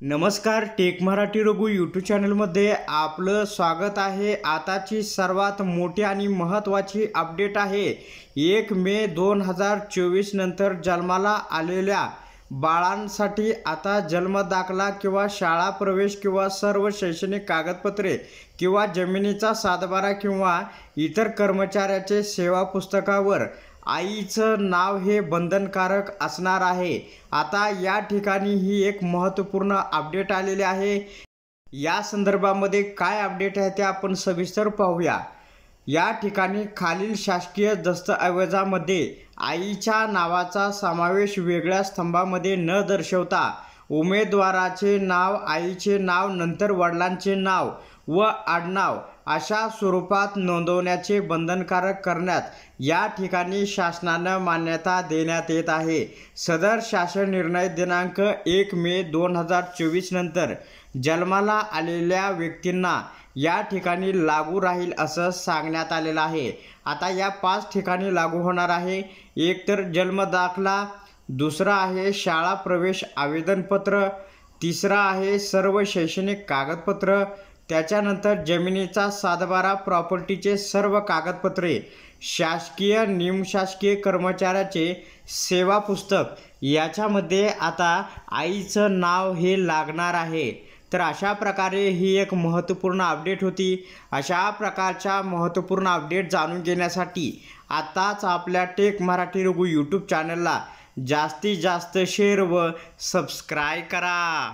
नमस्कार, take Marathi Raghu YouTube चॅनलमध्ये आपलं स्वागत आहे। आताची सर्वात मोठी आणि महत्त्वाची अपडेट आहे। 1 मे 2024 नंतर जन्माला आलेल्या बाळांसाठी आता जन्मदाखला किंवा शाळा प्रवेश किंवा सर्व शैक्षणिक कागदपत्रे किंवा जमिनीचा सातबारा किंवा इतर कर्मचाऱ्याचे सेवा पुस्तकावर आईचं नाव हे बंधनकारक असणार आहे। आता या ठिकाणी ही एक महत्त्वपूर्ण अपडेट आलेली आहे। या संदर्भामध्ये काय अपडेट आहे ते आपण सविस्तर पाहूया। या ठिकाणी खालील शासकीय दस्तऐवजामध्ये आईच्या नावाचा समावेश वेगळ्या स्तंभामध्ये न दर्शवता उमेदवाराचे नाव, आईचे नाव, नंतर वडिलांचे नाव व आडनाव अशा स्वरूपात नोंदवण्याचे बंधनकारक करण्यात या ठिकाणी शासनाने मान्यता देण्यात येत आहे। सदर शासन निर्णय दिनांक 1 मे 2024 नंतर जन्माला आलेल्या व्यक्तींना या ठिकाणी लागू राहील असं सांगण्यात आलेलं आहे। आता या 5 ठिकाणी लागू होणार आहे। एक तर जन्मदाखला, दुसरा आहे शाळा प्रवेश आवेदनपत्र, तिसरा आहे सर्व शैक्षणिक कागदपत्र, त्याच्यानंतर जमिनीचा सातबारा, प्रॉपर्टीचे सर्व कागदपत्रे, शासकीय निमशासकीय कर्मचाऱ्याचे सेवा पुस्तक, याच्यामध्ये आता आईचं नाव हे लागणार आहे। तर अशा प्रकारे ही एक महत्त्वपूर्ण अपडेट होती। अशा प्रकारच्या महत्त्वपूर्ण अपडेट जाणून घेण्यासाठी आताच आपल्या टेक मराठी रघु यूट्यूब चॅनलला जास्तीत जास्त शेअर व सबस्क्राईब करा।